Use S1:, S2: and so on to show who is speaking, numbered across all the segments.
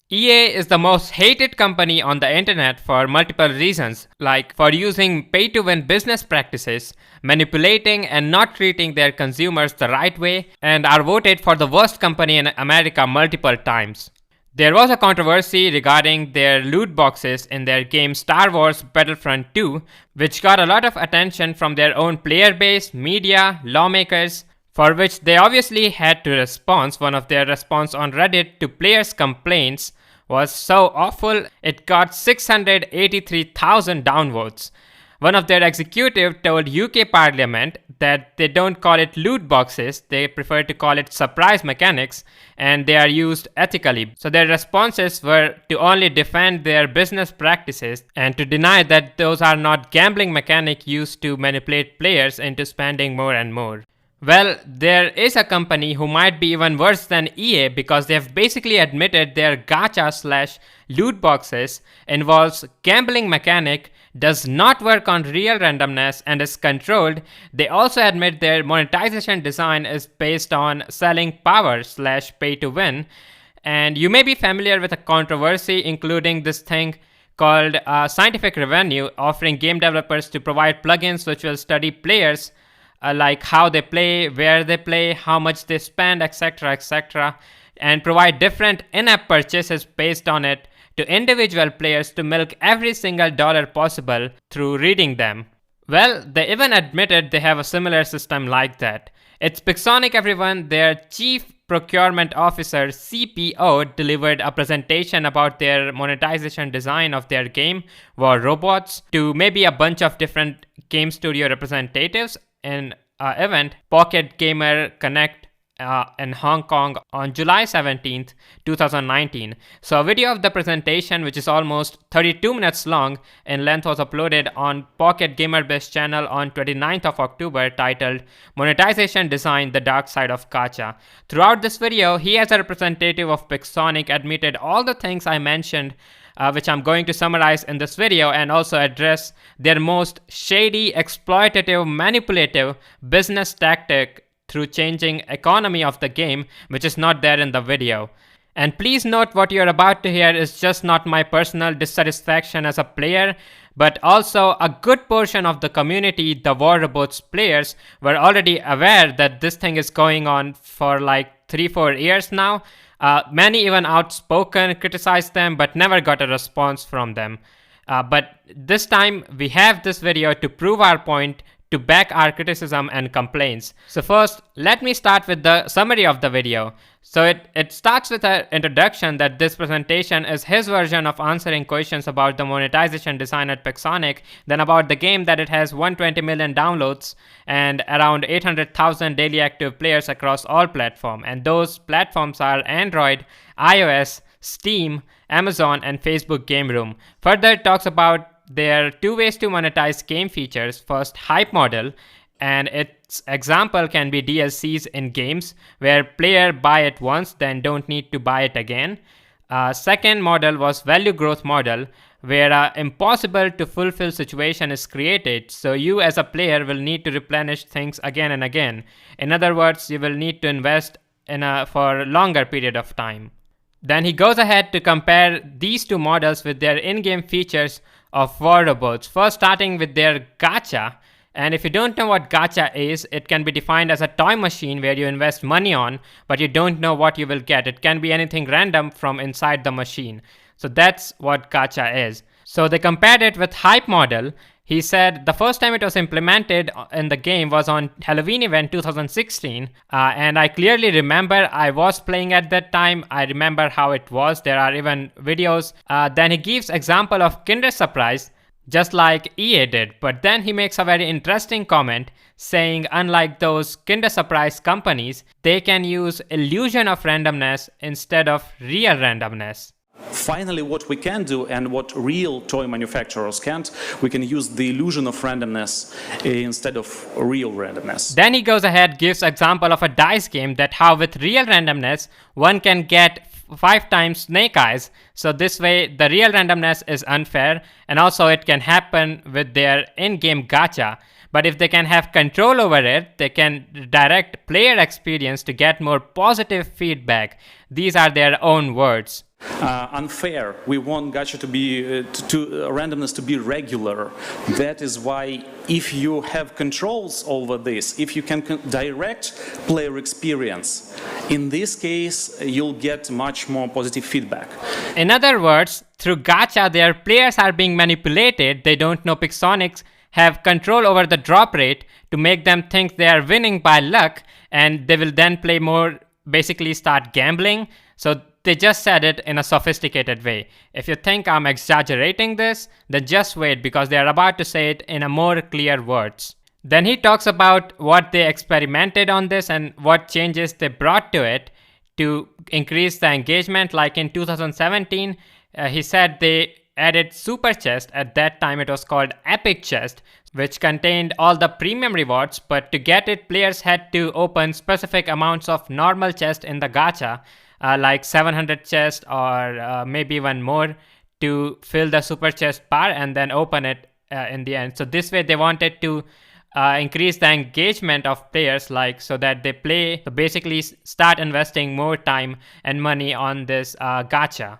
S1: EA is the most hated company on the internet for multiple reasons, like for using pay-to-win business practices, manipulating and not treating their consumers the right way, and are voted for the worst company in America multiple times. There was a controversy regarding their loot boxes in their game Star Wars Battlefront 2, which got a lot of attention from their own player base, media, lawmakers, for which they obviously had to respond. One of their response on Reddit to players' complaints was so awful it got 683,000 downvotes. One of their executives told UK Parliament that they don't call it loot boxes, they prefer to call it surprise mechanics, and they are used ethically. So their responses were to only defend their business practices and to deny that those are not gambling mechanics used to manipulate players into spending more and more. Well, there is a company who might be even worse than EA because they have basically admitted their gacha/loot boxes involves gambling mechanic, does not work on real randomness and is controlled. They also admit their monetization design is based on selling power/pay to win. And you may be familiar with a controversy including this thing called scientific revenue, offering game developers to provide plugins which will study players like how they play, where they play, how much they spend, etc., etc., and provide different in-app purchases based on it to individual players to milk every single dollar possible through reading them. Well, they even admitted they have a similar system like that. It's Pixonic, everyone. Their chief procurement officer, CPO, delivered a presentation about their monetization design of their game, War Robots, to maybe a bunch of different game studio representatives in an event, Pocket Gamer Connect in Hong Kong on July 17th, 2019. So a video of the presentation, which is almost 32 minutes long in length, was uploaded on Pocket GamerBiz channel on 29th of October titled Monetization Design, The Dark Side of Gacha. Throughout this video, he as a representative of Pixonic admitted all the things I mentioned, which I'm going to summarize in this video and also address their most shady, exploitative, manipulative business tactic through changing economy of the game, which is not there in the video. And please note, what you're about to hear is just not my personal dissatisfaction as a player, but also a good portion of the community, the War Robots players, were already aware that this thing is going on for like 3-4 years now. Many even outspoken, criticized them, but never got a response from them. But this time we have this video to prove our point, to back our criticism and complaints. So first, let me start with the summary of the video. So it starts with an introduction that this presentation is his version of answering questions about the monetization design at Pixonic, then about the game that it has 120 million downloads and around 800,000 daily active players across all platforms. And those platforms are Android, iOS, Steam, Amazon, and Facebook Game Room. Further, it talks about there are two ways to monetize game features. First, hype model, and its example can be DLCs in games where player buy it once then don't need to buy it again. Second model was value growth model, where an impossible to fulfill situation is created, so you as a player will need to replenish things again and again. In other words, you will need to invest for a longer period of time. Then he goes ahead to compare these two models with their in-game features of War Robots. First, starting with their gacha. And if you don't know what gacha is, it can be defined as a toy machine where you invest money on, but you don't know what you will get. It can be anything random from inside the machine. So that's what gacha is. So they compared it with hype model. He said the first time it was implemented in the game was on Halloween event 2016. And I clearly remember I was playing at that time. I remember how it was. There are even videos. Then he gives example of Kinder Surprise, just like EA did. But then he makes a very interesting comment saying unlike those Kinder Surprise companies, they can use illusion of randomness instead of real randomness.
S2: Finally, what we can do and what real toy manufacturers can't, we can use the illusion of randomness instead of real randomness.
S1: Then he goes ahead, gives example of a dice game that how with real randomness, one can get 5 times snake eyes. So this way, the real randomness is unfair, and also it can happen with their in-game gacha. But if they can have control over it, they can direct player experience to get more positive feedback. These are their own words.
S2: Unfair. We want gacha to be randomness to be regular. That is why if you have controls over this, if you can direct player experience, in this case you'll get much more positive feedback.
S1: In other words, through gacha, their players are being manipulated. They don't know Pixonics have control over the drop rate to make them think they are winning by luck, and they will then play more, basically start gambling. So they just said it in a sophisticated way. If you think I'm exaggerating this, then just wait, because they are about to say it in a more clear words. Then he talks about what they experimented on this and what changes they brought to it to increase the engagement. Like in 2017, he said they added Super Chest. At that time it was called Epic Chest, which contained all the premium rewards, but to get it, players had to open specific amounts of normal chest in the gacha, like 700 chest or maybe even more, to fill the Super Chest bar and then open it in the end. So this way they wanted to increase the engagement of players, like so that they play, so basically start investing more time and money on this gacha.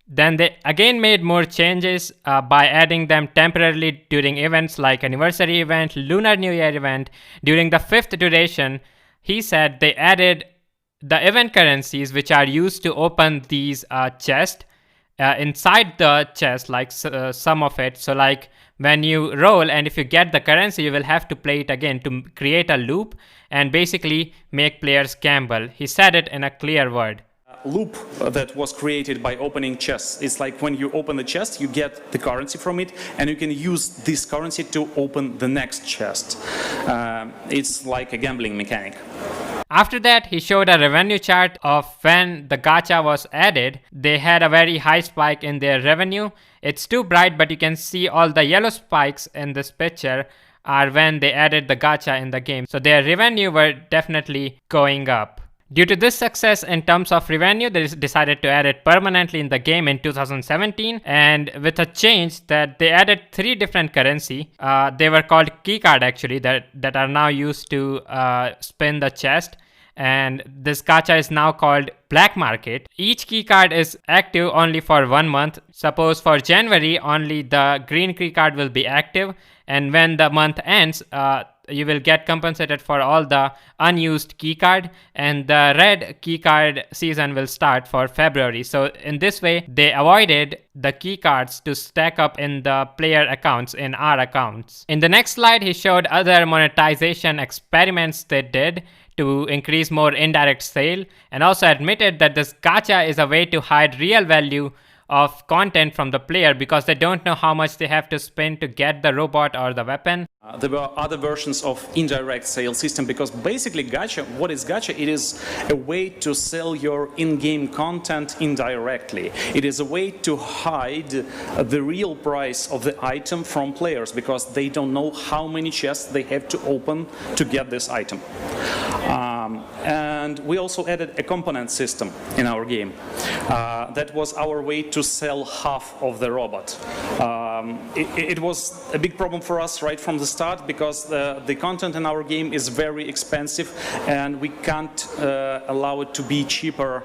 S1: Then they again made more changes by adding them temporarily during events like anniversary event, Lunar New Year event. During the 5th duration, he said they added the event currencies which are used to open these chests inside the chest, like some of it. So like when you roll and if you get the currency, you will have to play it again to create a loop and basically make players gamble. He said it in a clear word.
S2: Loop that was created by opening chests. It's like when you open the chest, you get the currency from it, and you can use this currency to open the next chest. It's like a gambling mechanic.
S1: After that, he showed a revenue chart of when the gacha was added. They had a very high spike in their revenue. It's too bright, but you can see all the yellow spikes in this picture are when they added the gacha in the game. So their revenue were definitely going up. Due to this success in terms of revenue, they decided to add it permanently in the game in 2017, and with a change that they added 3 different currency. They were called keycard actually, that are now used to spin the chest, and this gacha is now called Black Market. Each keycard is active only for 1 month. Suppose for January, only the green keycard will be active, and when the month ends, you will get compensated for all the unused keycard, and the red keycard season will start for February. So in this way, they avoided the keycards to stack up in the player accounts, in our accounts. In the next slide, he showed other monetization experiments they did to increase more indirect sale, and also admitted that this gacha is a way to hide real value of content from the player, because they don't know how much they have to spend to get the robot or the weapon.
S2: There were other versions of indirect sales system, because basically gacha, what is gacha? It is a way to sell your in-game content indirectly. It is a way to hide the real price of the item from players, because they don't know how many chests they have to open to get this item. And we also added a component system in our game. That was our way to sell half of the robot. It was a big problem for us right from the start, because the content in our game is very expensive and we can't allow it to be cheaper,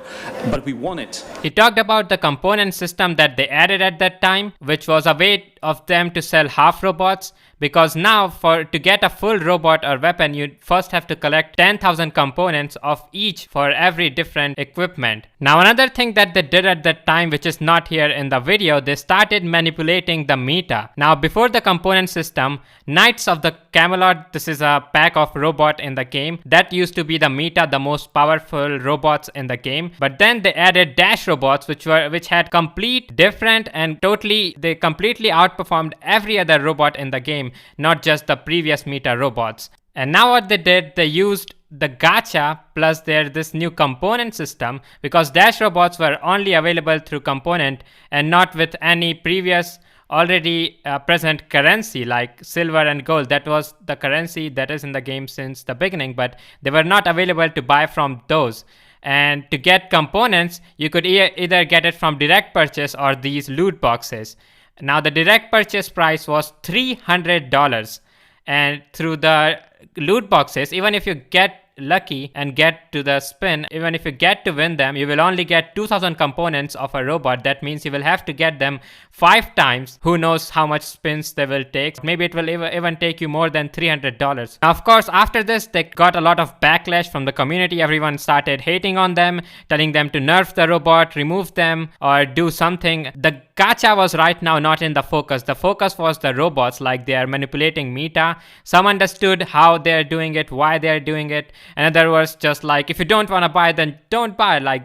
S2: but we want it.
S1: He talked about the component system that they added at that time, which was a way of them to sell half robots, because now to get a full robot or weapon, you first have to collect 10,000 components of each for every different equipment. Now another thing that they did at that time, which is not here in the video, they started manipulating the meta. Now before the component system, Knights of the Camelot, this is a pack of robot in the game, that used to be the meta, the most powerful robots in the game. But then they added dash robots, which had complete different and they completely outperformed every other robot in the game, not just the previous meta robots. And now what they did, they used the gacha plus this new component system, because dash robots were only available through component and not with any previous already present currency like silver and gold. That was the currency that is in the game since the beginning, but they were not available to buy from those. And to get components, you could either get it from direct purchase or these loot boxes. Now the direct purchase price was $300, and through the loot boxes, even if you get lucky and get to the spin, even if you get to win them, you will only get 2000 components of a robot. That means you will have to get them 5 times. Who knows how much spins they will take. Maybe it will even take you more than $300. Now, of course, after this, they got a lot of backlash from the community. Everyone started hating on them, telling them to nerf the robot, remove them, or do something. The gacha was right now not in the focus. The focus was the robots, like they are manipulating meta. Some understood how they're doing it, why they're doing it. Another was just like, if you don't want to buy, then don't buy.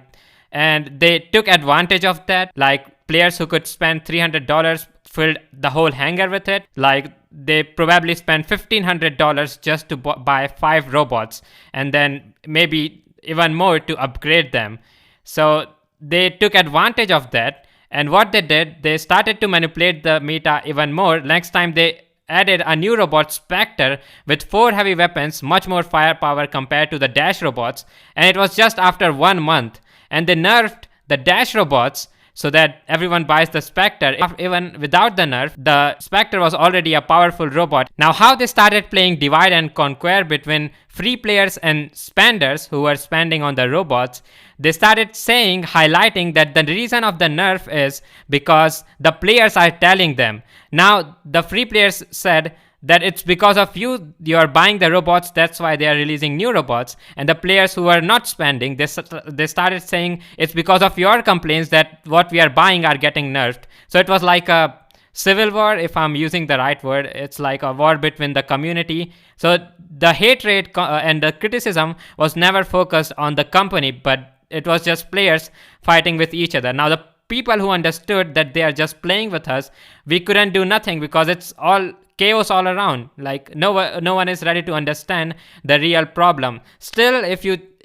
S1: And they took advantage of that. Like players who could spend $300 filled the whole hangar with it. Like they probably spent $1,500 just to buy 5 robots, and then maybe even more to upgrade them. So they took advantage of that. And what they did, they started to manipulate the meta even more. Next time they added a new robot, Spectre, with 4 heavy weapons, much more firepower compared to the dash robots. And it was just after 1 month. And they nerfed the dash robots so that everyone buys the Spectre. Even without the nerf, the Spectre was already a powerful robot. Now, how they started playing divide and conquer between free players and spenders who were spending on the robots, they started highlighting that the reason of the nerf is because the players are telling them. Now, the free players said that it's because of you are buying the robots, that's why they are releasing new robots. And the players who are not spending, they started saying it's because of your complaints that what we are buying are getting nerfed. So it was like a civil war, if I'm using the right word. It's like a war between the community. So the hate rate and the criticism was never focused on the company, but it was just players fighting with each other. Now the people who understood that they are just playing with us, we couldn't do nothing because it's all chaos all around. Like no one is ready to understand the real problem. Still,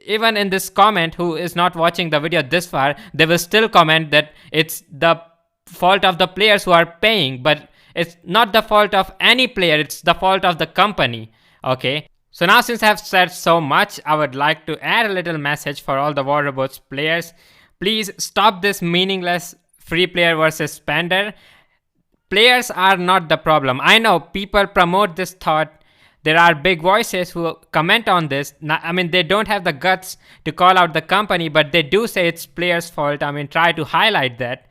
S1: even in this comment, who is not watching the video this far, they will still comment that it's the fault of the players who are paying, but it's not the fault of any player, it's the fault of the company. Okay, so now since I've said so much, I would like to add a little message for all the War Robots players. Please stop this meaningless free player versus spender. Players are not the problem. I know people promote this thought. There are big voices who comment on this. I mean, they don't have the guts to call out the company, but they do say it's players' fault. I mean, try to highlight that.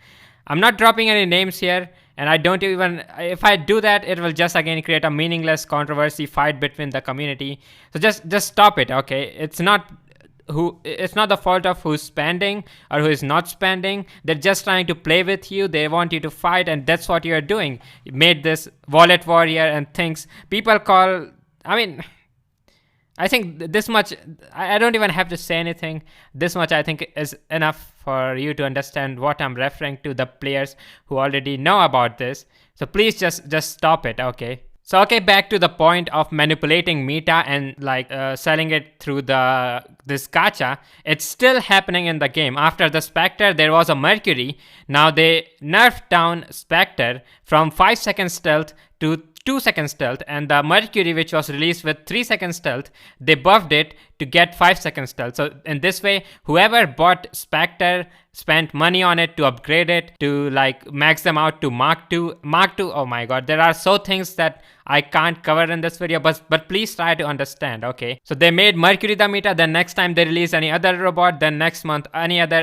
S1: I'm not dropping any names here, and I don't even, if I do that, it will just again create a meaningless controversy fight between the community. So just stop it, okay? It's not the fault of who's spending or who is not spending. They're just trying to play with you. They want you to fight, and that's what you're doing. You made this wallet warrior and things. People call, I mean, I think this much, I don't even have to say anything. This much I think is enough for you to understand what I'm referring to, the players who already know about this. So please just stop it, okay? So okay, back to the point of manipulating meta and selling it through this gacha. It's still happening in the game. After the Spectre, there was a Mercury. Now they nerfed down Spectre from 5-second stealth to 2-second stealth, and the Mercury, which was released with 3-second stealth, they buffed it to get 5-second stealth. So in this way, whoever bought Spectre spent money on it to upgrade it to max them out to Mark 2. Oh my god, there are so things that I can't cover in this video, but please try to understand, okay? So they made Mercury the meta, then next time they release any other robot, then next month any other.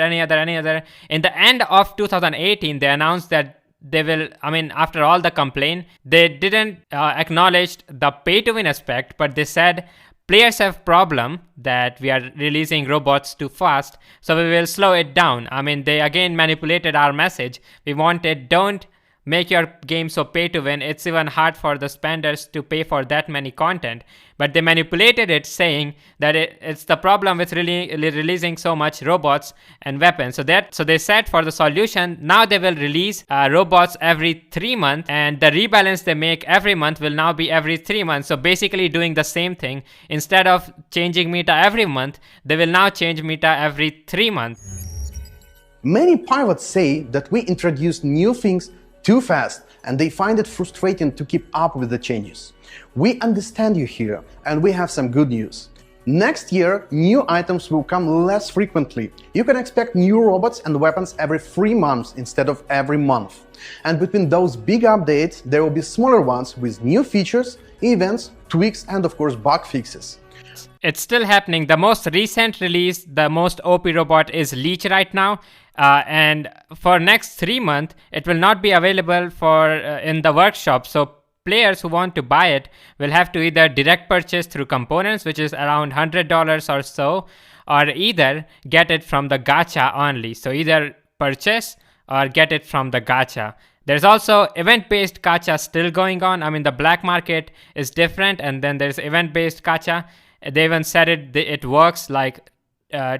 S1: In the end of 2018, they announced that they will, after all the complaint, they didn't acknowledge the pay to win aspect, but they said players have problem that we are releasing robots too fast, so we will slow it down. They again manipulated our message. We wanted, don't make your game so pay to win. It's even hard for the spenders to pay for that many content. But they manipulated it, saying that it's the problem with releasing so much robots and weapons. So they said for the solution, now they will release robots every 3 months, and the rebalance they make every month will now be every 3 months. So basically doing the same thing. Instead of changing meta every month, they will now change meta every 3 months.
S3: Many pilots say that we introduce new things too fast, and they find it frustrating to keep up with the changes. We understand you here, and we have some good news. Next year, new items will come less frequently. You can expect new robots and weapons every 3 months instead of every month. And between those big updates, there will be smaller ones with new features, events, tweaks, and of course bug fixes.
S1: it's still happening. The most recent release, the most OP robot is Leech right now. And for next 3 months, it will not be available for in the workshop. So players who want to buy it will have to either direct purchase through components, which is around $100 or so, or either get it from the gacha only. So either purchase or get it from the gacha. There's also event-based gacha still going on. I mean, the black market is different, and then there's event-based gacha. They even said it works, like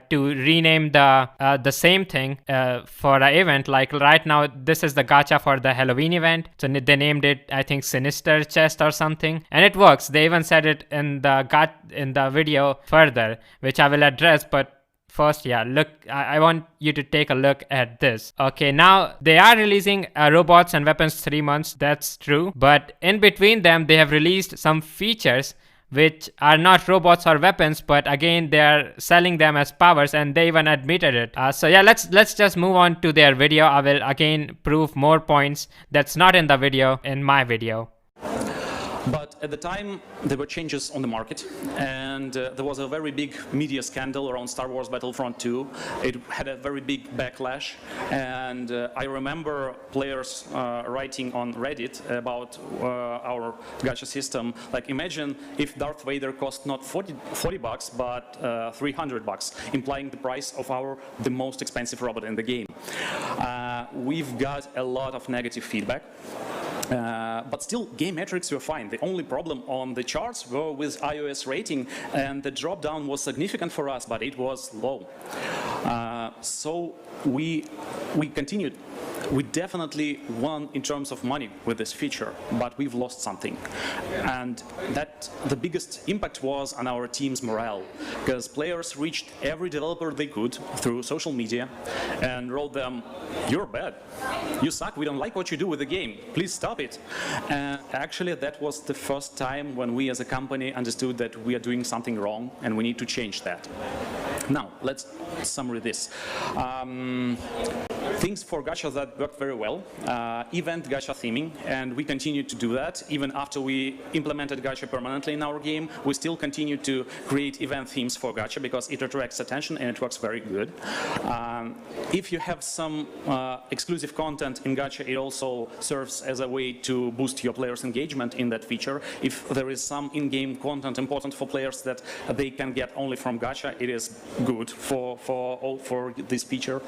S1: to rename the same thing for an event. Like right now, this is the gacha for the Halloween event. So they named it, I think, Sinister Chest or something, and it works. They even said it in the video further, which I will address. But first, yeah, look, I want you to take a look at this. Okay, now they are releasing robots and weapons 3 months. That's true, but in between them, they have released some features which are not robots or weapons, but again, they are selling them as powers, and they even admitted it. So yeah, let's just move on to their video. I will again prove more points that's not in the video in my video.
S2: But at the time, there were changes on the market, and there was a very big media scandal around Star Wars Battlefront 2. It had a very big backlash, and I remember players writing on Reddit about our gacha system. Like, imagine if Darth Vader cost not $40 but $300, implying the price of the most expensive robot in the game. We've got a lot of negative feedback. But still, game metrics were fine. The only problem on the charts were with iOS rating, and the drop down was significant for us, but it was low. So we continued. We definitely won in terms of money with this feature, but we've lost something. And that the biggest impact was on our team's morale, because players reached every developer they could through social media and wrote them, "You're bad. You suck. We don't like what you do with the game. Please stop it." And actually, that was the first time when we as a company understood that we are doing something wrong and we need to change that. Now, let's summarize this. Things for gacha that worked very well, event gacha theming, and we continued to do that. Even after we implemented gacha permanently in our game, we still continue to create event themes for gacha because it attracts attention and it works very good. If you have some exclusive content in gacha, it also serves as a way to boost your players' engagement in that feature. If there is some in-game content important for players that they can get only from gacha, it is good for this feature.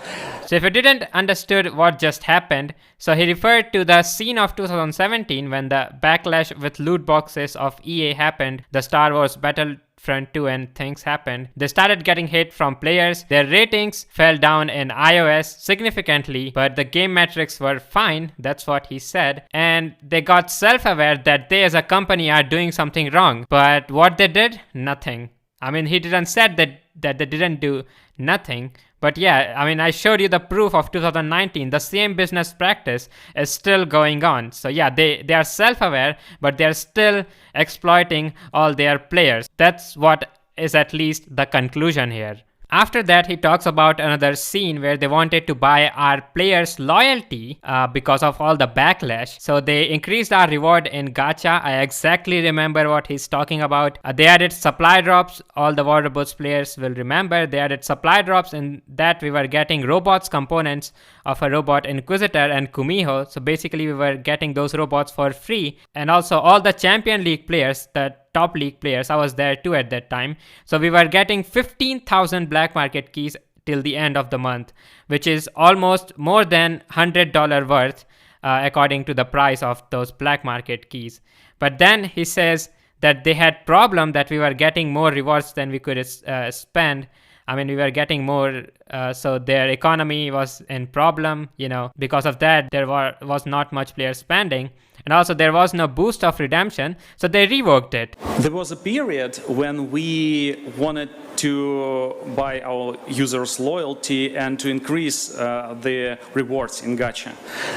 S1: So if you didn't understood what just happened, so he referred to the scene of 2017 when the backlash with loot boxes of EA happened, the Star Wars Battlefront 2 and things happened. They started getting hate from players. Their ratings fell down in iOS significantly, but the game metrics were fine. That's what he said. And they got self-aware that they as a company are doing something wrong. But what they did? Nothing. I mean, he didn't say that they didn't do nothing. But yeah, I mean, I showed you the proof of 2019. The same business practice is still going on. So yeah, they are self-aware, but they're still exploiting all their players. That's what is at least the conclusion here. After that, he talks about another scene where they wanted to buy our players' loyalty because of all the backlash. So they increased our reward in gacha. I exactly remember what he's talking about. They added supply drops. All the War Robots players will remember. They added supply drops in that we were getting robots components of a robot Inquisitor and Kumiho. So basically we were getting those robots for free. And also all the Champion League players, the top league players, I was there too at that time. So we were getting 15,000 black market keys till the end of the month, which is almost more than $100 worth according to the price of those black market keys. But then he says that they had problem that we were getting more rewards than we could spend. I mean, we were getting more, so their economy was in problem, you know. Because of that, there was not much player spending. And also there was no boost of redemption, so they revoked it.
S2: There was a period when we wanted to buy our users' loyalty and to increase the rewards in gacha.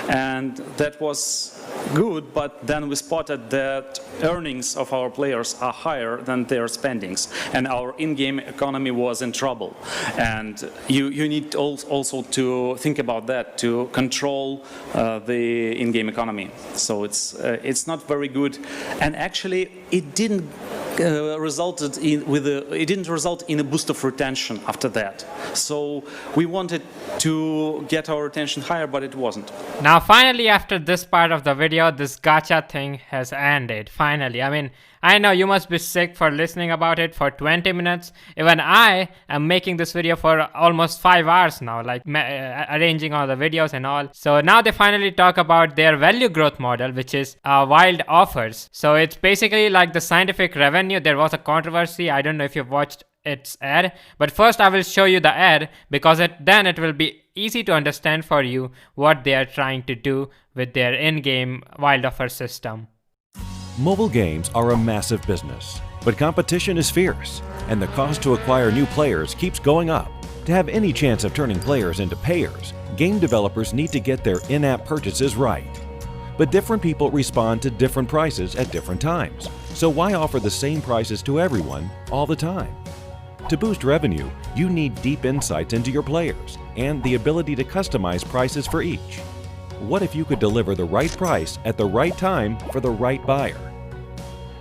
S2: And that was good, but then we spotted that earnings of our players are higher than their spendings, and our in-game economy was in trouble. And you need also to think about that, to control the in-game economy. So it's not very good, and actually it didn't it didn't result in a boost of retention after that. So we wanted to get our retention higher, but it wasn't.
S1: Now finally, after this part of the video, this gacha thing has ended. Finally, I mean, I know you must be sick for listening about it for 20 minutes. Even I am making this video for almost 5 hours now, like arranging all the videos and all. So now they finally talk about their value growth model, which is wild offers. So it's basically like the scientific revenue. There was a controversy. I don't know if you've watched its ad, but first I will show you the ad, because then it will be easy to understand for you what they are trying to do with their in-game wild offer system.
S4: Mobile games are a massive business, but competition is fierce, and the cost to acquire new players keeps going up. To have any chance of turning players into payers, game developers need to get their in-app purchases right. But different people respond to different prices at different times, so why offer the same prices to everyone all the time? To boost revenue, you need deep insights into your players and the ability to customize prices for each. What if you could deliver the right price at the right time for the right buyer?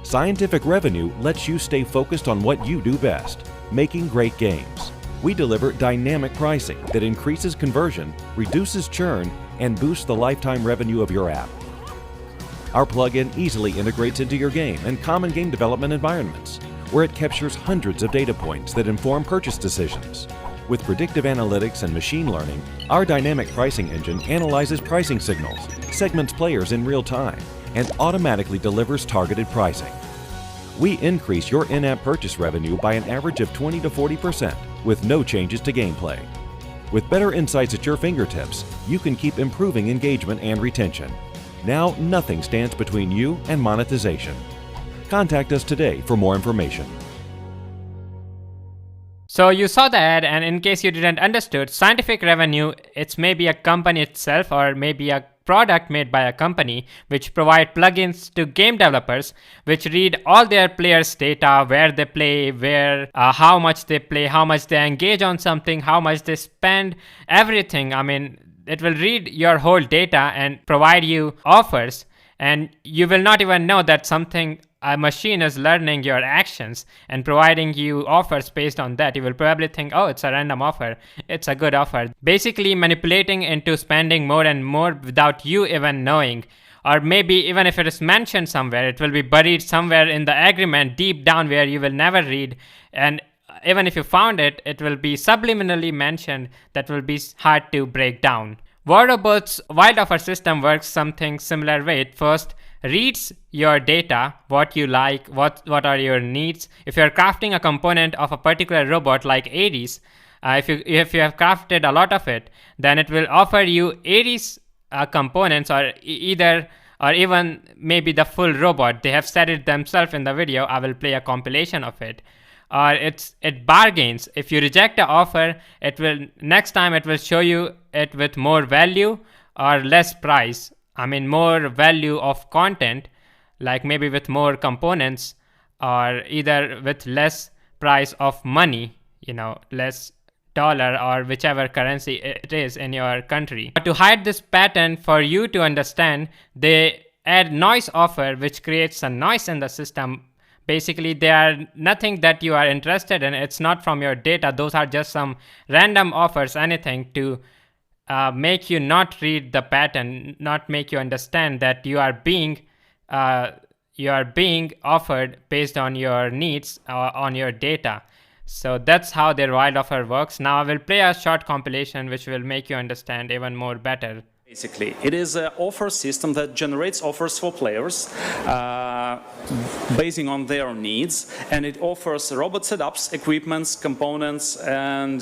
S4: Scientific Revenue lets you stay focused on what you do best, making great games. We deliver dynamic pricing that increases conversion, reduces churn, and boosts the lifetime revenue of your app. Our plugin easily integrates into your game and common game development environments, where it captures hundreds of data points that inform purchase decisions. With predictive analytics and machine learning, our dynamic pricing engine analyzes pricing signals, segments players in real time, and automatically delivers targeted pricing. We increase your in-app purchase revenue by an average of 20 to 40% with no changes to gameplay. With better insights at your fingertips, you can keep improving engagement and retention. Now, nothing stands between you and monetization. Contact us today for more information.
S1: So you saw the ad, and in case you didn't understood, Scientific Revenue, it's maybe a company itself or maybe a product made by a company which provide plugins to game developers which read all their players' data, where they play, how much they play, how much they engage on something, how much they spend, everything. I mean, it will read your whole data and provide you offers, and you will not even know that a machine is learning your actions and providing you offers based on that. You will probably think, oh, it's a random offer, it's a good offer. Basically manipulating into spending more and more without you even knowing. Or maybe even if it is mentioned somewhere, it will be buried somewhere in the agreement deep down where you will never read. And even if you found it, it will be subliminally mentioned that will be hard to break down. WordRobot's wild offer system works something similar way. It first reads your data, what you like, what are your needs. If you're crafting a component of a particular robot like Ares, if you have crafted a lot of it, then it will offer you Ares components, or even maybe the full robot. They have said it themselves in the video. I will play a compilation of it. Or it bargains. If you reject the offer, next time it will show you it with more value or less price. I mean, more value of content, like maybe with more components, or either with less price of money, less dollar or whichever currency it is in your country. But to hide this pattern for you to understand, they add noise offer, which creates a noise in the system. Basically, they are nothing that you are interested in. It's not from your data. Those are just some random offers, anything to make you not read the pattern, not make you understand that you are being offered based on your needs on your data. So that's how their wild offer works. Now I will play a short compilation which will make you understand even more better.
S2: Basically, it is an offer system that generates offers for players basing on their needs, and it offers robot setups, equipments, components, and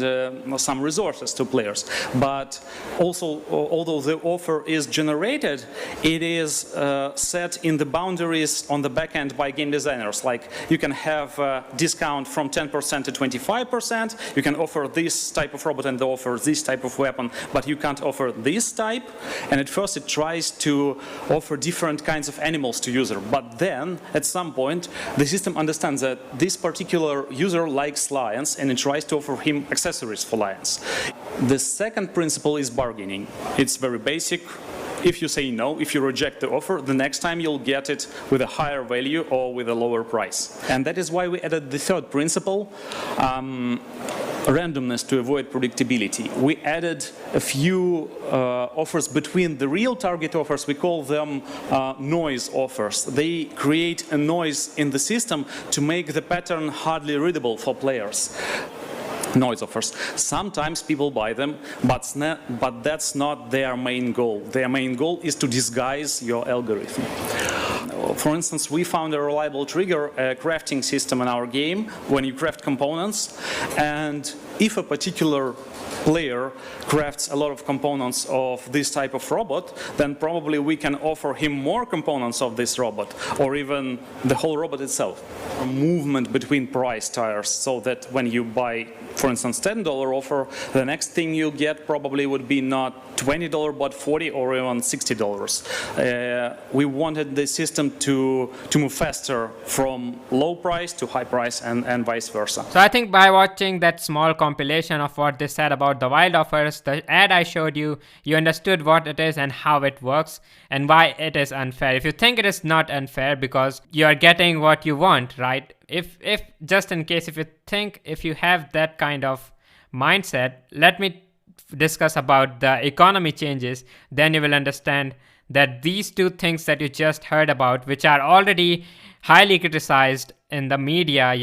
S2: some resources to players. But also, although the offer is generated, it is set in the boundaries on the back end by game designers. Like, you can have a discount from 10% to 25%, you can offer this type of robot and offer this type of weapon, but you can't offer this type. And at first it tries to offer different kinds of animals to user, but then at some point the system understands that this particular user likes lions and it tries to offer him accessories for lions. The second principle is bargaining. It's very basic. If you say no, if you reject the offer, the next time you'll get it with a higher value or with a lower price. And that is why we added the third principle, randomness to avoid predictability. We added a few offers between the real target offers. We call them noise offers. They create a noise in the system to make the pattern hardly readable for players. Noise offers. Sometimes people buy them, but that's not their main goal. Their main goal is to disguise your algorithm. For instance, we found a reliable trigger crafting system in our game when you craft components, and if a particular player crafts a lot of components of this type of robot, then probably we can offer him more components of this robot, or even the whole robot itself. A movement between price tiers, so that when you buy, for instance, $10 offer, the next thing you get probably would be not $20 but $40 or even $60. We wanted the system to move faster from low price to high price and vice versa.
S1: So I think by watching that small compilation of what they said about the wild offers, the ad I showed you, you understood what it is and how it works and why it is unfair. If you think it is not unfair because you are getting what you want, right? If just in case, if you have that kind of mindset, let me discuss about the economy changes, then you will understand that these two things that you just heard about, which are already highly criticized in the media,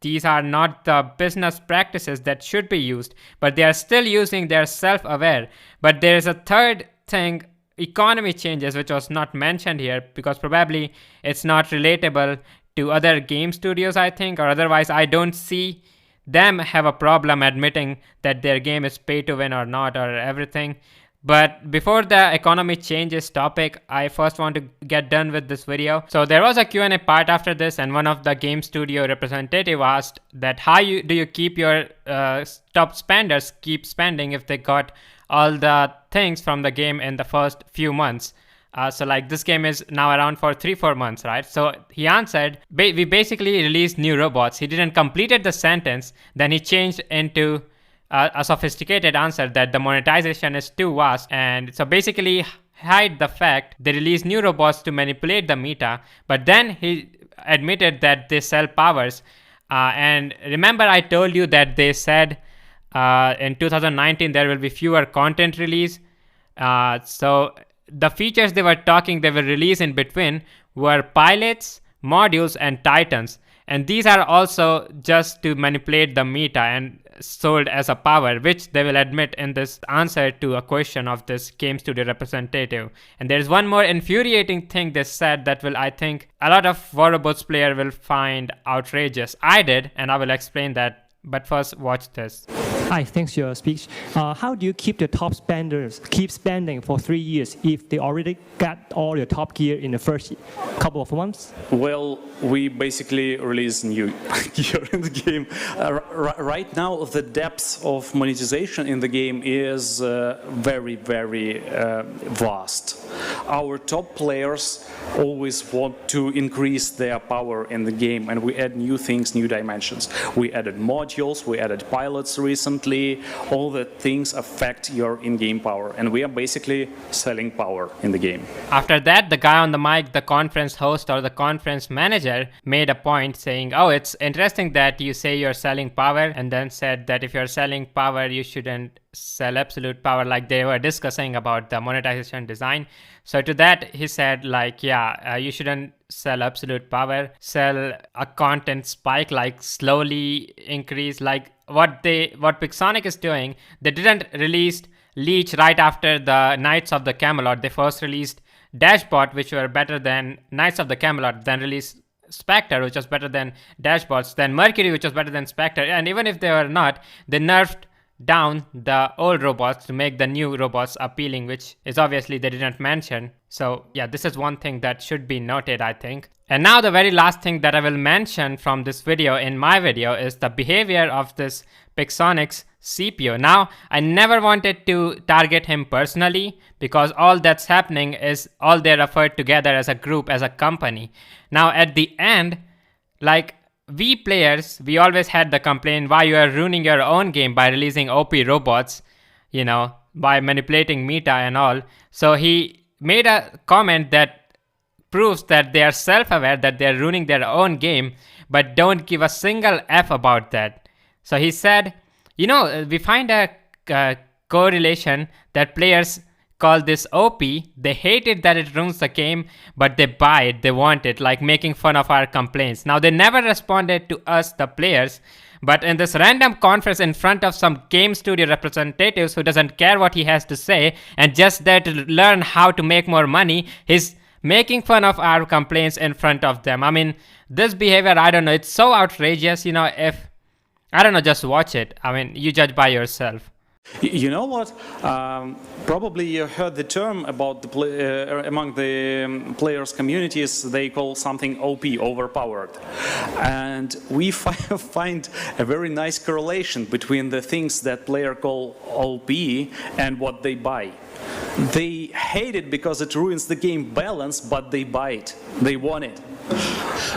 S1: these are not the business practices that should be used, but they are still using, they're self-aware. But there is a third thing, economy changes, which was not mentioned here because probably it's not relatable to other game studios, I think, or otherwise I don't see them have a problem admitting that their game is pay to win or not or everything. But before the economy changes topic, I first want to get done with this video. So there was a Q&A part after this, and one of the game studio representative asked that how do you keep your top spenders keep spending if they got all the things from the game in the first few months. So like this game is now around for 3-4 months, right? So he answered, we basically released new robots. He didn't completed the sentence, then he changed into a sophisticated answer that the monetization is too vast. And so basically hide the fact they released new robots to manipulate the meta, but then he admitted that they sell powers. And remember I told you that they said in 2019 there will be fewer content release. So the features they will release in between were pilots, modules, and titans. And these are also just to manipulate the meta and sold as a power, which they will admit in this answer to a question of this game studio representative. And there's one more infuriating thing they said that will, I think, a lot of War Robots player will find outrageous. I did, and I will explain that. But first, watch this.
S5: Hi, thanks for your speech. How do you keep the top spenders keep spending for 3 years if they already got all your top gear in the first couple of months?
S2: Well, we basically release new gear in the game. Right now, the depth of monetization in the game is very, very vast. Our top players always want to increase their power in the game, and we add new things, new dimensions. We added modules, we added pilots recently. All the things affect your in-game power, and we are basically selling power in the game.
S1: After that, the guy on the mic, the conference host or the conference manager, made a point saying, oh, it's interesting that you say you're selling power, and then said that if you're selling power, you shouldn't sell absolute power, like they were discussing about the monetization design. So to that, he said, like, you shouldn't sell absolute power, sell a content spike, like slowly increase, like what Pixonic is doing. They didn't release Leech right after the Knights of the Camelot. They first released Dashbot, which were better than Knights of the Camelot, then released Spectre, which was better than Dashbots, then Mercury, which was better than Spectre. And even if they were not, they nerfed down the old robots to make the new robots appealing, which is obviously they didn't mention. So yeah, this is one thing that should be noted, I think. And now the very last thing that I will mention from this video in my video is the behavior of this Pixonic's CPU. Now, I never wanted to target him personally because all that's happening is all they referred together as a group, as a company. Now at the end, like, we players, we always had the complaint why you are ruining your own game by releasing OP robots, by manipulating meta and all. So he made a comment that proves that they are self-aware that they're ruining their own game, but don't give a single F about that. So he said, we find a correlation that players call this OP. They hate it that it ruins the game, but they buy it, they want it, like making fun of our complaints. Now, they never responded to us, the players, but in this random conference in front of some game studio representatives who doesn't care what he has to say and just there to learn how to make more money, he's making fun of our complaints in front of them. I mean, this behavior, I don't know, it's so outrageous, if, I don't know, just watch it. I mean, you judge by yourself.
S2: You know what? Probably you heard the term about among the players' communities. They call something OP, overpowered, and we find a very nice correlation between the things that player call OP and what they buy. They hate it because it ruins the game balance, but they buy it. They want it.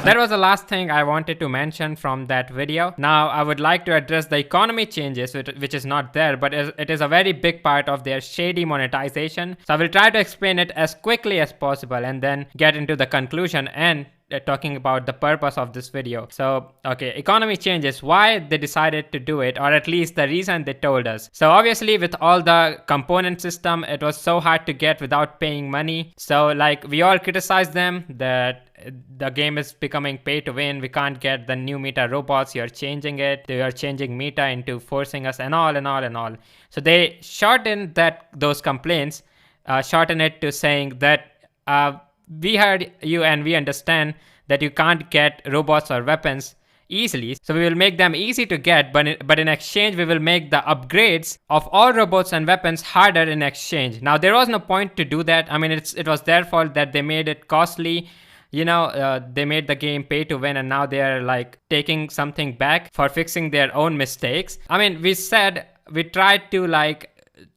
S1: That was the last thing I wanted to mention from that video. Now, I would like to address the economy changes, which is not there, but it is a very big part of their shady monetization. So I will try to explain it as quickly as possible and then get into the conclusion and talking about the purpose of this video. So, okay, economy changes, why they decided to do it, or at least the reason they told us. So obviously with all the component system, it was so hard to get without paying money. So like we all criticized them that the game is becoming pay to win. We can't get the new meta robots. You're changing it. They are changing meta into forcing us and all. So they shortened those complaints, shorten it to saying that we heard you and we understand that you can't get robots or weapons easily. So we will make them easy to get, but in exchange, we will make the upgrades of all robots and weapons harder in exchange. Now, there was no point to do that. I mean, it was their fault that they made it costly. They made the game pay to win, and now they're like taking something back for fixing their own mistakes. I mean, we tried to like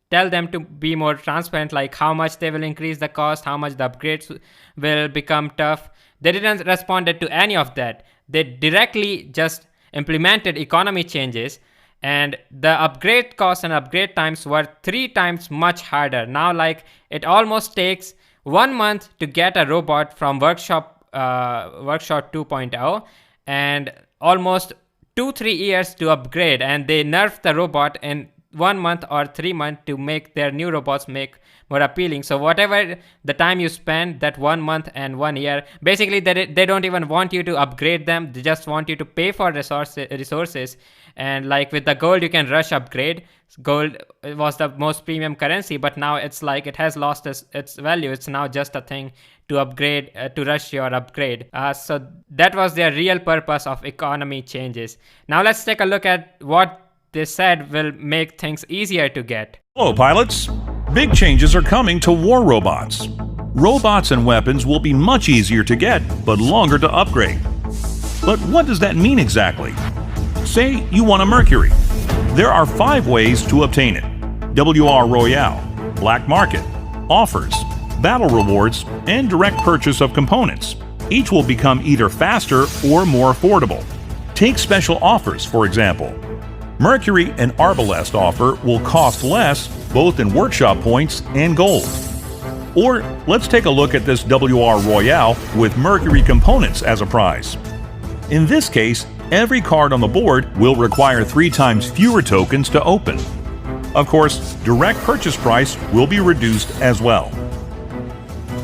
S1: tell them to be more transparent, like how much they will increase the cost, how much the upgrades will become tough. They didn't respond to any of that. They directly just implemented economy changes, and the upgrade costs and upgrade times were 3 times much harder. Now, like, it almost takes 1 month to get a robot from Workshop 2.0 and almost 2-3 years to upgrade, and they nerfed the robot in 1 month or 3 months to make their new robots more appealing. So whatever the time you spend, that 1 month and 1 year, basically they don't even want you to upgrade them. They just want you to pay for resources. And like with the gold, you can rush upgrade. Gold was the most premium currency, but now it's like it has lost its value. It's now just a thing to upgrade, to rush your upgrade. So that was their real purpose of economy changes. Now let's take a look at what they said will make things easier to get.
S6: Hello, pilots. Big changes are coming to war robots. Robots and weapons will be much easier to get, but longer to upgrade. But what does that mean exactly? Say you want a Mercury. There are 5 ways to obtain it: WR Royale, Black Market, Offers, Battle Rewards, and direct purchase of components. Each will become either faster or more affordable. Take special offers, for example. Mercury and Arbalest offer will cost less, both in workshop points and gold. Or let's take a look at this WR Royale with Mercury components as a prize. In this case, every card on the board will require 3 times fewer tokens to open. Of course, direct purchase price will be reduced as well.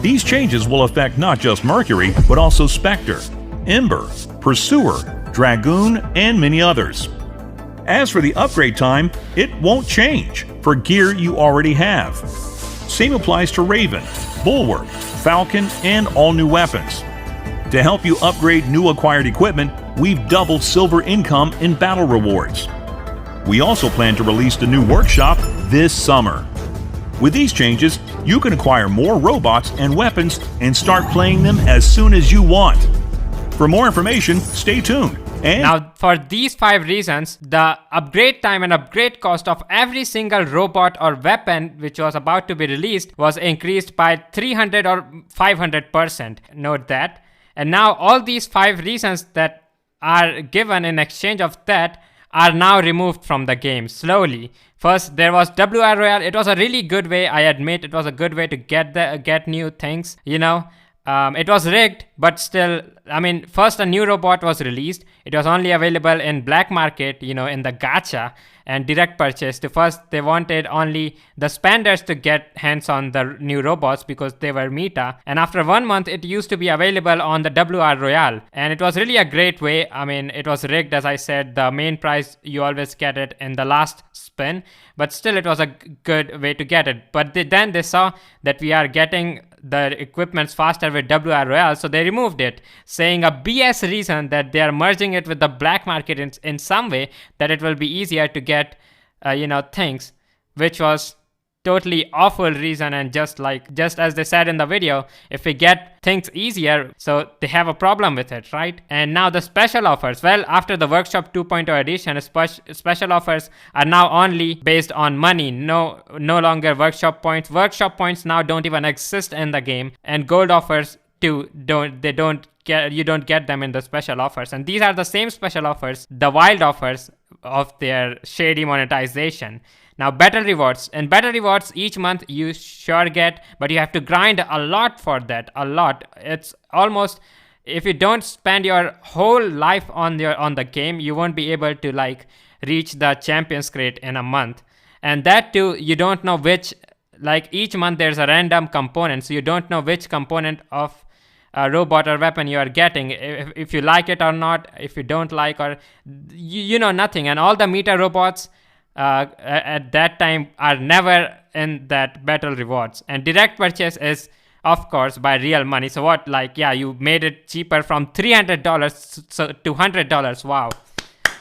S6: These changes will affect not just Mercury, but also Spectre, Ember, Pursuer, Dragoon, and many others. As for the upgrade time, it won't change for gear you already have. Same applies to Raven, Bulwark, Falcon, and all new weapons. To help you upgrade new acquired equipment, we've doubled silver income in battle rewards. We also plan to release the new workshop this summer. With these changes, you can acquire more robots and weapons and start playing them as soon as you want. For more information, stay tuned.
S1: Now, for these 5 reasons, the upgrade time and upgrade cost of every single robot or weapon which was about to be released was increased by 300 or 500%. Note that. And now all these 5 reasons that are given in exchange of that are now removed from the game slowly. First, there was WR Royale. It was a really good way, I admit. It was a good way to get new things, you know. It was rigged, but still, I mean, first a new robot was released. It was only available in black market, you know, in the gacha and direct purchase. First, they wanted only the spenders to get hands on the new robots because they were meta. And after 1 month, it used to be available on the WR Royale. And it was really a great way. I mean, it was rigged, as I said. The main prize, you always get it in the last spin. But still, it was a good way to get it. But then they saw that we are getting the equipments faster with WR Royale, so they removed it, saying a BS reason that they are merging it with the black market in some way, that it will be easier to get, things, which was totally awful reason. And just as they said in the video, if we get things easier, so they have a problem with it, right? And now the special offers, well, after the Workshop 2.0 edition, special offers are now only based on money, no longer workshop points. Workshop points now don't even exist in the game, and gold offers too you don't get them in the special offers. And these are the same special offers, the wild offers of their shady monetization. Now, battle rewards. In battle rewards, each month you sure get, but you have to grind a lot for that. A lot. It's almost, if you don't spend your whole life on the game, you won't be able to reach the champions crate in a month. And that too, you don't know which, each month there's a random component, so you don't know which component of a robot or weapon you are getting, if you like it or not, if you don't like, or you know nothing. And all the meta robots at that time are never in that battle rewards. And direct purchase is, of course, by real money. So what, you made it cheaper from $300 to $100. Wow.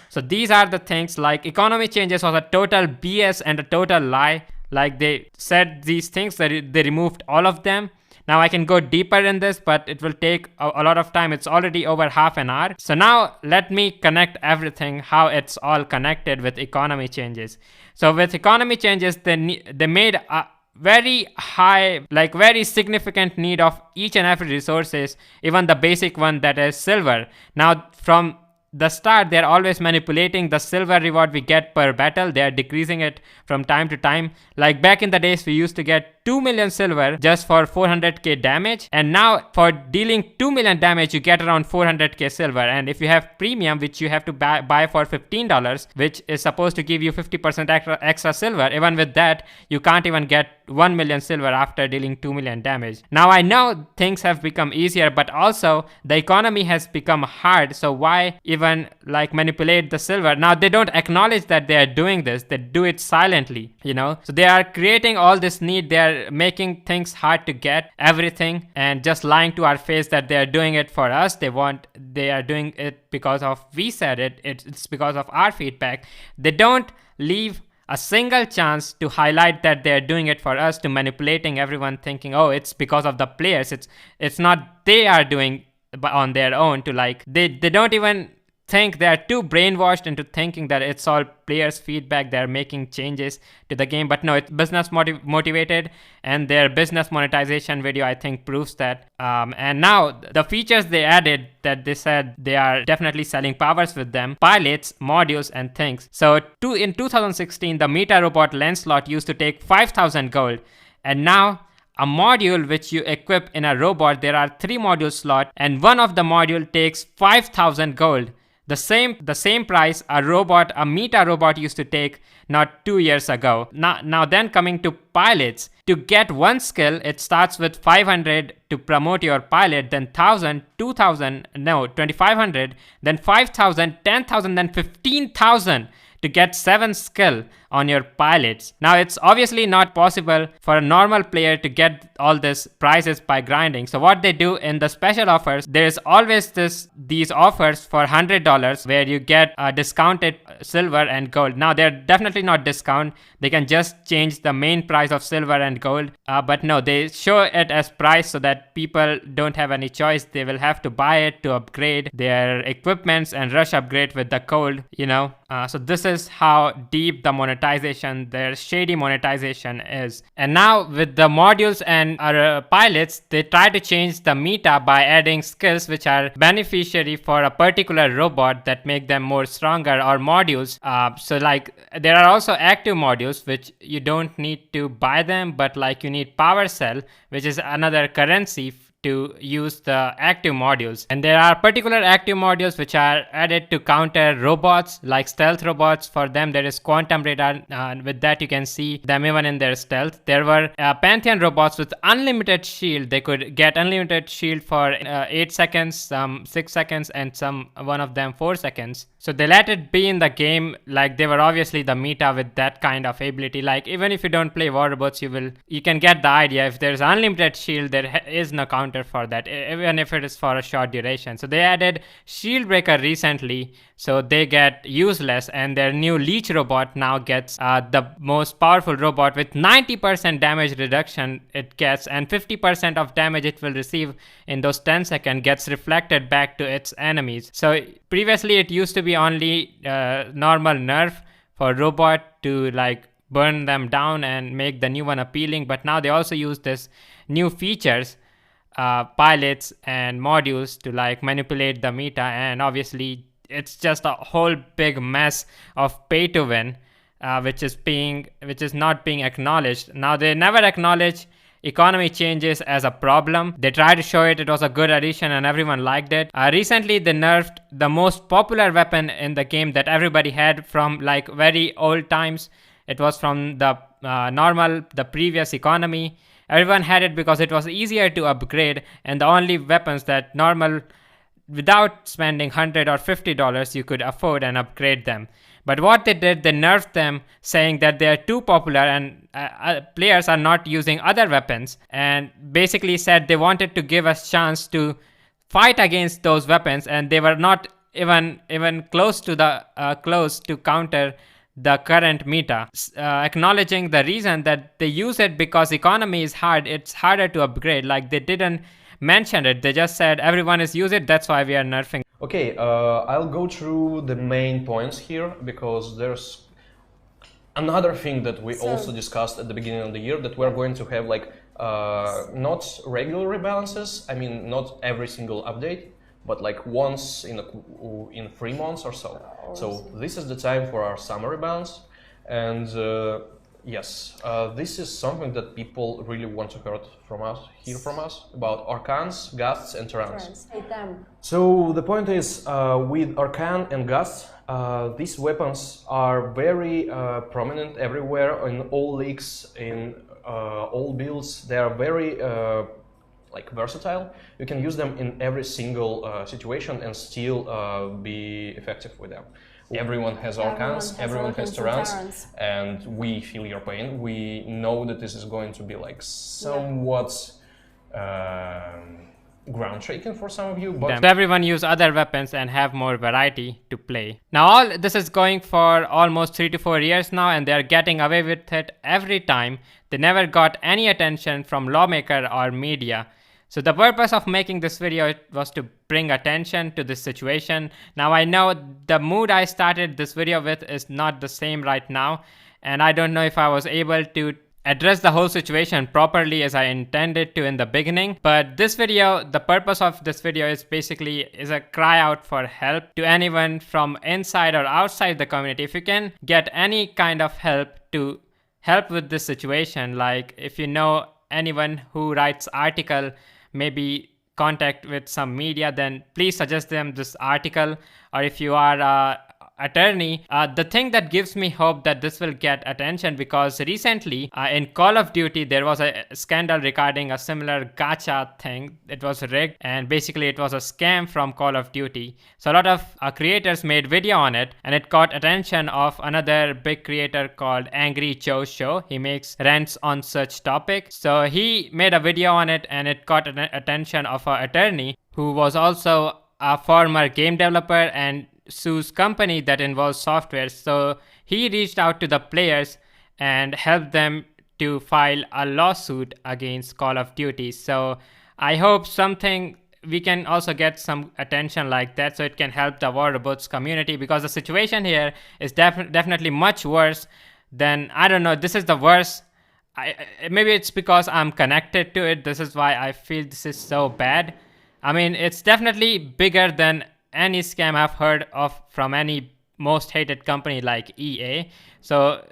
S1: So these are the things. Economy changes was a total BS and a total lie. They said these things, that they removed all of them. Now I can go deeper in this, but it will take a lot of time. It's already over half an hour. So now let me connect everything, how it's all connected with economy changes. So with economy changes, they made a very high, very significant need of each and every resources, even the basic one, that is silver. Now from the start, they're always manipulating the silver reward we get per battle. They're decreasing it from time to time. Back in the days, we used to get 2 million silver just for 400k damage, and now for dealing 2 million damage you get around 400k silver. And if you have premium, which you have to buy for $15, which is supposed to give you 50% extra silver, even with that you can't even get 1 million silver after dealing 2 million damage. Now I know things have become easier, but also the economy has become hard, so why even manipulate the silver? Now they don't acknowledge that they are doing this. They do it silently, so they are creating all this need. They are making things hard to get everything, and just lying to our face that they are doing it for us. They are doing it because of we said it. It's because of our feedback. They don't leave a single chance to highlight that they're doing it for us, to manipulating everyone thinking, oh, it's because of the players. It's not they are doing on their own. They don't even think, they're too brainwashed into thinking that it's all players' feedback. They're making changes to the game, but no, it's business motivated, and their business monetization video, I think, proves that. And now the features they added, that they said they are definitely selling powers with them: pilots, modules, and things. So in 2016, the Meta Robot lens slot used to take 5,000 gold, and now a module which you equip in a robot, there are 3 module slot, and one of the module takes 5,000 gold. The same price a Meta robot used to take not 2 years ago. Now then, coming to pilots, to get one skill, it starts with 500 to promote your pilot, then 1,000, 2,000, 2,500, then 5,000, 10,000, then 15,000 to get 7 skill on your pilots. Now it's obviously not possible for a normal player to get all these prizes by grinding. So what they do in the special offers, there is always these offers for $100 where you get discounted silver and gold. Now they're definitely not discount. They can just change the main price of silver and gold. But no, they show it as price so that people don't have any choice. They will have to buy it to upgrade their equipments and rush upgrade with the gold, So this is how deep the monetization, their shady monetization is. And now with the modules and our pilots, they try to change the meta by adding skills which are beneficiary for a particular robot that make them more stronger, or modules. So like there are also active modules which you don't need to buy them, but like you need power cell, which is another currency to use the active modules. And there are particular active modules which are added to counter robots, like stealth robots. For them there is quantum radar, with that you can see them even in their stealth. There were Pantheon robots with unlimited shield. They could get unlimited shield for 8 seconds, some 6 seconds, and one of them 4 seconds. So they let it be in the game, like they were obviously the meta with that kind of ability. Like even if you don't play war robots, you can get the idea. If there's unlimited shield, there is no counter for that, even if it is for a short duration. So they added shield breaker recently, so they get useless, and their new leech robot now gets the most powerful robot with 90% damage reduction it gets, and 50% of damage it will receive in those 10 seconds gets reflected back to its enemies. So previously it used to be only normal nerf for robot to like burn them down and make the new one appealing, but now they also use this new features, pilots and modules, to like manipulate the meta. And obviously it's just a whole big mess of pay to win, which is not being acknowledged. Now they never acknowledge economy changes as a problem. They tried to show it was a good addition and everyone liked it. Recently they nerfed the most popular weapon in the game that everybody had from like very old times. It was from the previous economy. Everyone had it because it was easier to upgrade, and the only weapons that normal, without spending $100 or $50, you could afford and upgrade them. But what they did, they nerfed them, saying that they are too popular and players are not using other weapons, and basically said they wanted to give us chance to fight against those weapons, and they were not even close to counter the current meta, acknowledging the reason that they use it because economy is hard. It's harder to upgrade. Like they didn't mention it. They just said everyone is use it. That's why we are nerfing.
S7: Okay, I'll go through the main points here, because there's another thing that we also discussed at the beginning of the year, that we're going to have like not regular rebalances. I mean, not every single update, but like once in 3 months or so. So this is the time for our summer rebalance, and yes, this is something that people really want to hear from us about Arcans, Gusts, and Terrans. So the point is, with Arcan and Gusts, these weapons are very prominent everywhere, in all leagues, in all builds. They are very like versatile. You can use them in every single situation and still be effective with them. Everyone has Arcans, everyone has Terrans, and we feel your pain. We know that this is going to be like somewhat ground shaking for some of you, but
S1: everyone use other weapons and have more variety to play. Now all this is going for almost 3 to 4 years now, and they are getting away with it every time. They never got any attention from lawmaker or media. So the purpose of making this video was to bring attention to this situation. Now I know the mood I started this video with is not the same right now, and I don't know if I was able to address the whole situation properly as I intended to in the beginning. But this video, the purpose of this video is a cry out for help to anyone from inside or outside the community. If you can get any kind of help to help with this situation, like if you know anyone who writes article, maybe contact with some media, then please suggest them this article. Or if you are attorney, the thing that gives me hope that this will get attention, because recently in Call of Duty there was a scandal regarding a similar gacha thing. It was rigged, and basically it was a scam from Call of Duty. So a lot of creators made video on it, and it got attention of another big creator called AngryJoeShow. He makes rants on such topics. So he made a video on it, and it got attention of an attorney who was also a former game developer and sues company that involves software. So he reached out to the players and helped them to file a lawsuit against Call of Duty. So I hope something we can also get some attention like that, so it can help the War Robots community, because the situation here is definitely much worse than, I don't know, this is the worst. Maybe it's because I'm connected to it. This is why I feel this is so bad. I mean, it's definitely bigger than any scam I've heard of from any most hated company like EA. So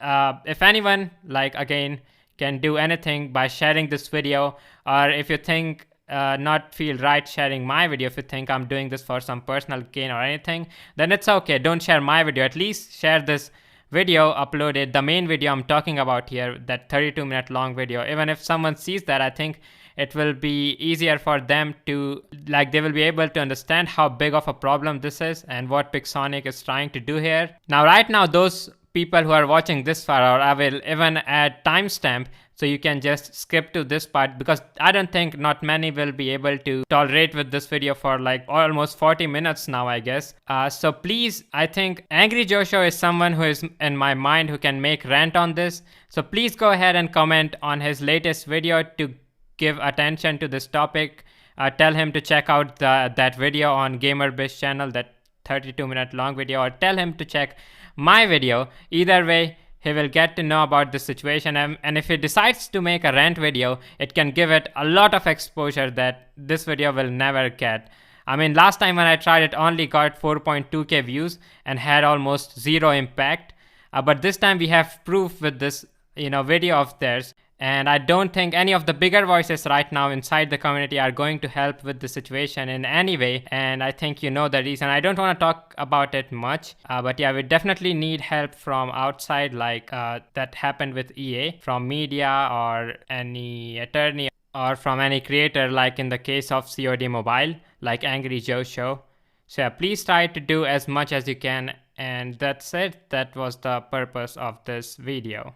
S1: if anyone, like, again, can do anything by sharing this video, or if you think not feel right sharing my video, if you think I'm doing this for some personal gain or anything, then it's okay. Don't share my video. At least share this video uploaded, the main video I'm talking about here, that 32-minute long video. Even if someone sees that, I think it will be easier for them to, like, they will be able to understand how big of a problem this is and what Pixonic is trying to do here. Now, right now, those people who are watching this far, or I will even add timestamp, so you can just skip to this part, because I don't think not many will be able to tolerate with this video for like almost 40 minutes now, I guess. So please, I think AngryJoeShow is someone who is in my mind who can make rant on this. So please go ahead and comment on his latest video to give attention to this topic. Tell him to check out that video on GamerBiz channel, that 32-minute long video, or tell him to check my video. Either way, he will get to know about the situation, and if he decides to make a rant video, it can give it a lot of exposure that this video will never get. I mean, last time when I tried, it only got 4.2k views and had almost zero impact. But this time we have proof with this, video of theirs. And I don't think any of the bigger voices right now inside the community are going to help with the situation in any way. And I think you know the reason. I don't want to talk about it much. But yeah, we definitely need help from outside, like that happened with EA, from media or any attorney, or from any creator, like in the case of COD Mobile, like AngryJoeShow. So yeah, please try to do as much as you can. And that's it. That was the purpose of this video.